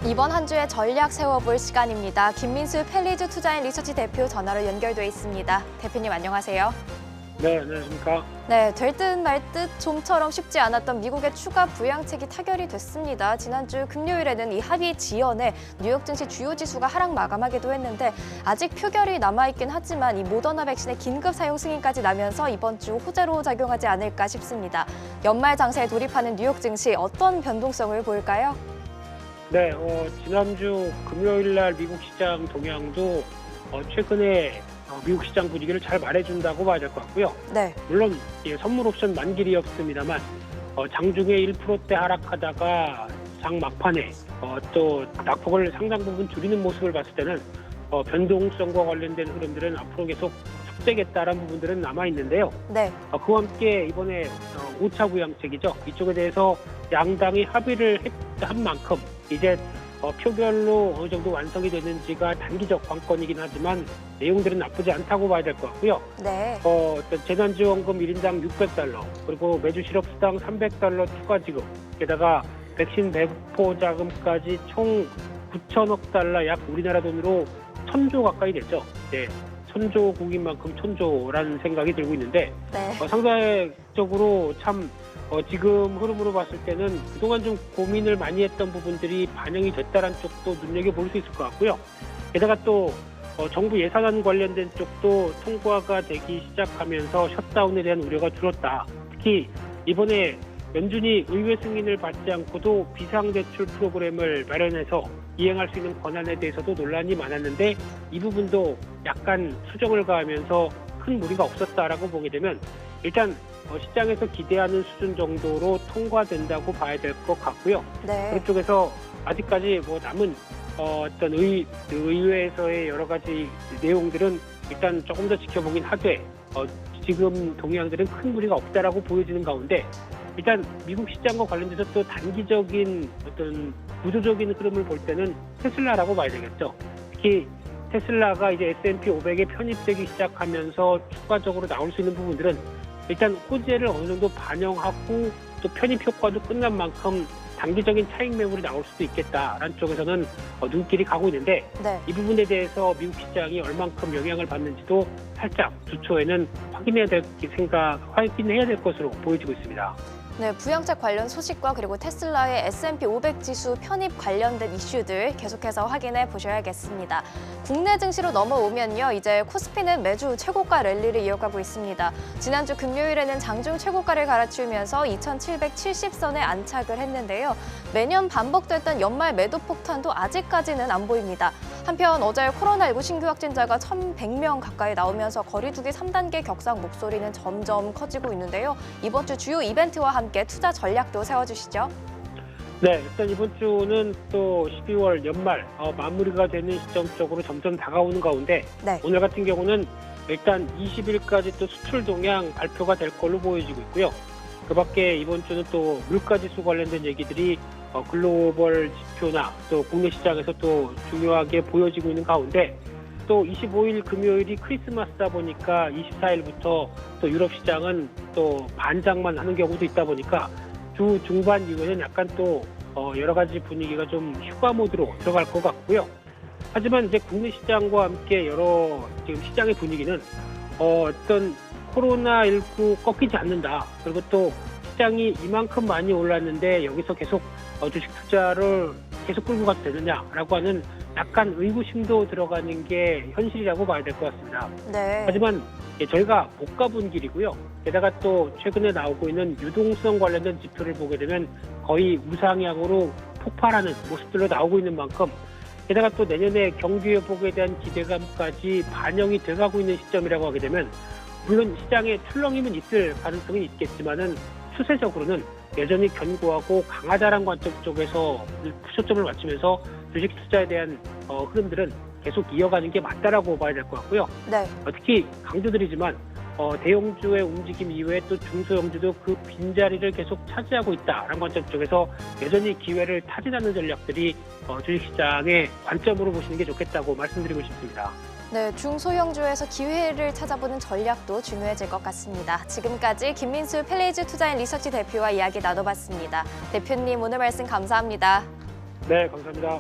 이번 한 주의 전략 세워볼 시간입니다. 김민수 펠리즈 투자인 리서치 대표 전화로 연결돼 있습니다. 대표님 안녕하세요. 네, 안녕하십니까. 네, 될 듯 말 듯 좀처럼 쉽지 않았던 미국의 추가 부양책이 타결이 됐습니다. 지난주 금요일에는 이 합의 지연에 뉴욕 증시 주요 지수가 하락 마감하기도 했는데 아직 표결이 남아있긴 하지만 이 모더나 백신의 긴급 사용 승인까지 나면서 이번 주 호재로 작용하지 않을까 싶습니다. 연말 장세에 돌입하는 뉴욕 증시 어떤 변동성을 보일까요? 네, 지난주 금요일 날 미국 시장 동향도 최근에 미국 시장 분위기를 잘 말해준다고 봐야 될 것 같고요. 네. 물론 선물 옵션 만길이었습니다만 장중에 1%대 하락하다가 장 막판에 또 낙폭을 상당 부분 줄이는 모습을 봤을 때는 변동성과 관련된 흐름들은 앞으로 계속 축적되겠다라는 부분들은 남아있는데요. 네. 그와 함께 이번에 5차 부양책이죠. 이쪽에 대해서 양당이 합의를 한 만큼 이제 표결로 어느 정도 완성이 되는지가 단기적 관건이긴 하지만 내용들은 나쁘지 않다고 봐야 될 것 같고요. 네. 재난지원금 1인당 $600, 그리고 매주 실업수당 $300 추가 지급, 게다가 백신 배포 자금까지 총 $9천억, 약 우리나라 돈으로 1,000조 가까이 됐죠. 네, 1,000조국인 만큼 1,000조라는 생각이 들고 있는데 네. 상대적으로 참 지금 흐름으로 봤을 때는 그동안 좀 고민을 많이 했던 부분들이 반영이 됐다는 쪽도 눈여겨볼 수 있을 것 같고요. 게다가 또 정부 예산안 관련된 쪽도 통과가 되기 시작하면서 셧다운에 대한 우려가 줄었다. 특히 이번에 연준이 의회 승인을 받지 않고도 비상대출 프로그램을 마련해서 이행할 수 있는 권한에 대해서도 논란이 많았는데 이 부분도 약간 수정을 가하면서 큰 무리가 없었다라고 보게 되면 일단 시장에서 기대하는 수준 정도로 통과된다고 봐야 될 것 같고요. 네. 그쪽에서 아직까지 남은 어떤 의회에서의 여러 가지 내용들은 일단 조금 더 지켜보긴 하되 지금 동향들은 큰 무리가 없다라고 보여지는 가운데 일단 미국 시장과 관련돼서 또 단기적인 어떤 구조적인 흐름을 볼 때는 테슬라라고 봐야 되겠죠. 특히 테슬라가 이제 S&P 500에 편입되기 시작하면서 추가적으로 나올 수 있는 부분들은 일단 호재를 어느 정도 반영하고 또 편입 효과도 끝난 만큼 단기적인 차익 매물이 나올 수도 있겠다라는 쪽에서는 눈길이 가고 있는데 네. 이 부분에 대해서 미국 시장이 얼만큼 영향을 받는지도 살짝 주 초에는 확인해야 될 것으로 보여지고 있습니다. 네, 부양책 관련 소식과 그리고 테슬라의 S&P 500 지수 편입 관련된 이슈들 계속해서 확인해 보셔야겠습니다. 국내 증시로 넘어오면요, 이제 코스피는 매주 최고가 랠리를 이어가고 있습니다. 지난주 금요일에는 장중 최고가를 갈아치우면서 2,770선에 안착을 했는데요. 매년 반복됐던 연말 매도 폭탄도 아직까지는 안 보입니다. 한편 어제 코로나19 신규 확진자가 1,100명 가까이 나오면서 거리두기 3단계 격상 목소리는 점점 커지고 있는데요. 이번 주 주요 이벤트와 함께 투자 전략도 세워주시죠. 네, 일단 이번 주는 또 12월 연말 마무리가 되는 시점 쪽으로 점점 다가오는 가운데 네. 오늘 같은 경우는 일단 20일까지 또 수출 동향 발표가 될 걸로 보여지고 있고요. 그 밖에 이번 주는 또 물가지수 관련된 얘기들이 글로벌 지표나 또 국내 시장에서 또 중요하게 보여지고 있는 가운데 또 25일 금요일이 크리스마스다 보니까 24일부터 또 유럽 시장은 또 반장만 하는 경우도 있다 보니까 주 중반 이후에는 약간 또 여러 가지 분위기가 좀 휴가 모드로 들어갈 것 같고요. 하지만 이제 국내 시장과 함께 지금 시장의 분위기는 어떤 코로나19 꺾이지 않는다. 그리고 또 시장이 이만큼 많이 올랐는데 여기서 계속 주식 투자를 계속 끌고 가도 되느냐라고 하는 약간 의구심도 들어가는 게 현실이라고 봐야 될 것 같습니다. 네. 하지만 저희가 못 가본 길이고요. 게다가 또 최근에 나오고 있는 유동성 관련된 지표를 보게 되면 거의 우상향으로 폭발하는 모습들로 나오고 있는 만큼 게다가 또 내년에 경기 회복에 대한 기대감까지 반영이 돼가고 있는 시점이라고 하게 되면 물론 시장에 출렁임은 있을 가능성이 있겠지만은 추세적으로는 여전히 견고하고 강하다는 관점 쪽에서 초점을 맞추면서 주식 투자에 대한 흐름들은 계속 이어가는 게 맞다라고 봐야 될 것 같고요. 네. 특히 강조드리지만 대형주의 움직임 이외에 또 중소형주도 그 빈자리를 계속 차지하고 있다라는 관점 쪽에서 여전히 기회를 타진하는 전략들이 주식시장의 관점으로 보시는 게 좋겠다고 말씀드리고 싶습니다. 네, 중소형주에서 기회를 찾아보는 전략도 중요해질 것 같습니다. 지금까지 김민수 펠리즈 투자인 리서치 대표와 이야기 나눠봤습니다. 대표님 오늘 말씀 감사합니다. 네, 감사합니다.